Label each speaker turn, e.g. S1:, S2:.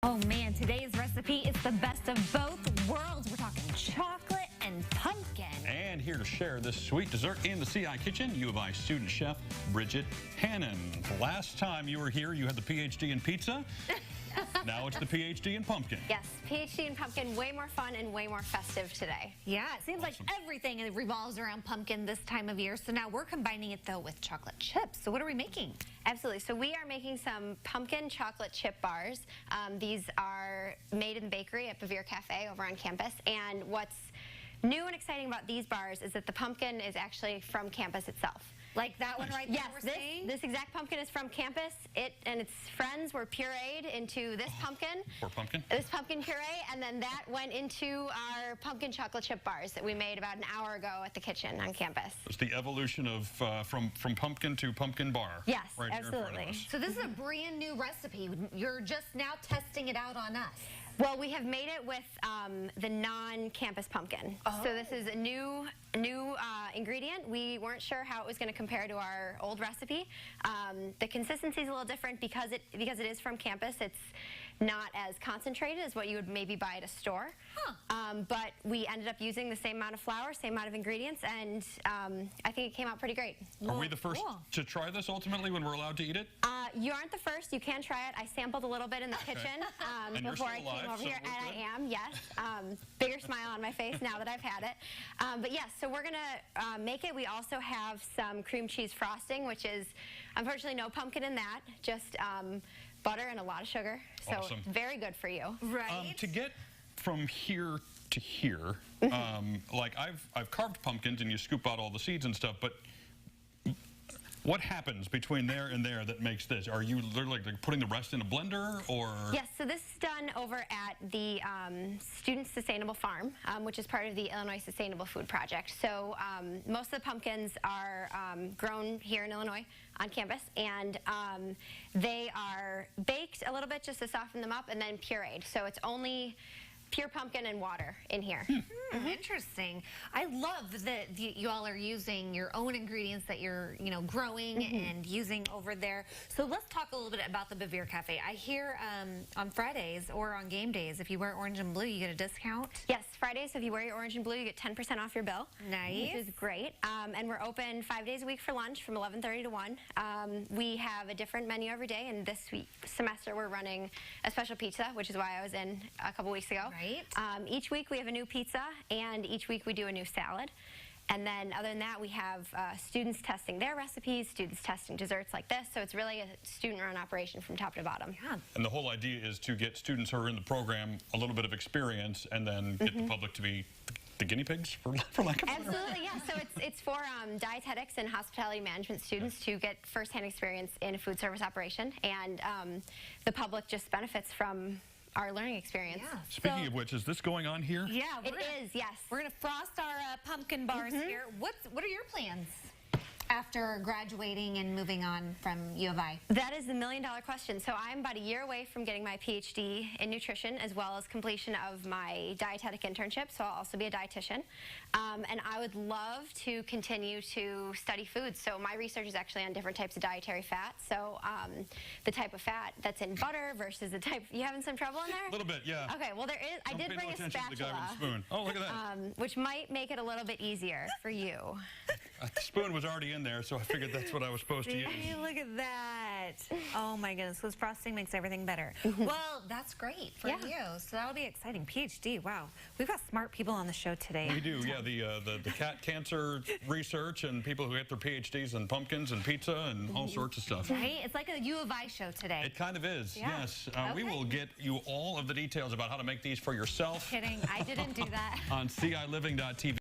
S1: Oh man, today's recipe is the best of both worlds. We're talking chocolate and pumpkin.
S2: And here to share this sweet dessert in the CI kitchen, U of I student chef Bridget Hannon. Last time you were here, you had the PhD in pizza. Now it's the PhD in pumpkin.
S3: Yes, PhD in pumpkin, way more fun and way more festive today.
S1: Yeah, it seems like everything revolves around pumpkin this time of year. So now we're combining it though with chocolate chips. So what are we making?
S3: Absolutely. So we are making some pumpkin chocolate chip bars. These are made in the bakery at Bevere Cafe over on campus. And what's new and exciting about these bars is that the pumpkin is actually from campus itself.
S1: Like that one right there we're seeing?
S3: This exact pumpkin is from campus. It and its friends were pureed into this pumpkin.
S2: Poor pumpkin.
S3: This pumpkin puree, and then that went into our pumpkin chocolate chip bars that we made about an hour ago at the kitchen on campus.
S2: It's the evolution of from pumpkin to pumpkin bar.
S3: Yes,
S2: right
S3: absolutely.
S1: So this is a brand new recipe. You're just now testing it out on us.
S3: Well, we have made it with the non-campus pumpkin.
S1: Oh.
S3: So this is a new ingredient. We weren't sure how it was going to compare to our old recipe. The consistency is a little different because it is from campus. It's not as concentrated as what you would maybe buy at a store. Huh. But we ended up using the same amount of flour, same amount of ingredients, and I think it came out pretty great.
S2: Are we the first to try this ultimately when we're allowed to eat it?
S3: You aren't the first. You can try it. I sampled a little bit in the kitchen before I came over here, and I am, yes. Bigger smile on my face now that I've had it. But yes, so we're going to make it. We also have some cream cheese frosting, which is unfortunately no pumpkin in that, just butter and a lot of sugar. So
S2: awesome.
S3: Very good for you.
S1: Right.
S2: To get from here to here, like I've carved pumpkins and you scoop out all the seeds and stuff, but what happens between there and there that makes this? Are you literally like putting the rest in a blender, or?
S3: Yes, so this is done over at the Student Sustainable Farm, which is part of the Illinois Sustainable Food Project. So most of the pumpkins are grown here in Illinois on campus, and they are baked a little bit just to soften them up, and then pureed. So it's only pure pumpkin and water in here.
S1: Interesting. I love that you all are using your own ingredients that you're, growing and using over there. So let's talk a little bit about the Bevere Cafe. I hear on Fridays or on game days, if you wear orange and blue, you get a discount.
S3: Yes, Fridays, if you wear your orange and blue, you get 10% off your bill.
S1: Nice.
S3: Which is great. And we're open 5 days a week for lunch from 11:30 to 1. We have a different menu every day, and this semester we're running a special pizza, which is why I was in a couple weeks ago.
S1: Right.
S3: Each week we have a new pizza, and each week we do a new salad. And then other than that, we have students testing their recipes, students testing desserts like this. So it's really a student-run operation from top to bottom.
S1: Yeah.
S2: And the whole idea is to get students who are in the program a little bit of experience, and then get the public to be the guinea pigs, for lack of a better word.
S3: Absolutely, yeah. So it's for dietetics and hospitality management students to get firsthand experience in a food service operation, and the public just benefits from our learning experience.
S1: Yeah.
S2: Speaking of which, is this going on here?
S1: Yeah,
S3: It is, yes.
S1: We're gonna frost our pumpkin bars here. What are your plans after graduating and moving on from U of I?
S3: That is the million-dollar question. So I'm about a year away from getting my PhD in nutrition, as well as completion of my dietetic internship, so I'll also be a dietitian. And I would love to continue to study food. So my research is actually on different types of dietary fat. So the type of fat that's in butter versus the type... You having some trouble in there?
S2: A little bit, yeah.
S3: Okay, well, there is... I did bring a
S2: To the guy with the
S3: spatula,
S2: spoon. Oh, look at that.
S3: which might make it a little bit easier for you.
S2: The spoon was already in there, so I figured that's what I was supposed to use.
S1: Hey, look at that. Oh my goodness, this frosting makes everything better. Well, that's great for you. So that'll be exciting. PhD, wow. We've got smart people on the show today.
S2: We do, yeah. The cat cancer research and people who get their PhDs in pumpkins and pizza and all sorts of stuff.
S1: Right? It's like a U of I show today.
S2: It kind of is,
S1: Yeah.
S2: yes. We will get you all of the details about how to make these for yourself.
S1: Kidding, I didn't do that.
S2: On ciLiving.tv.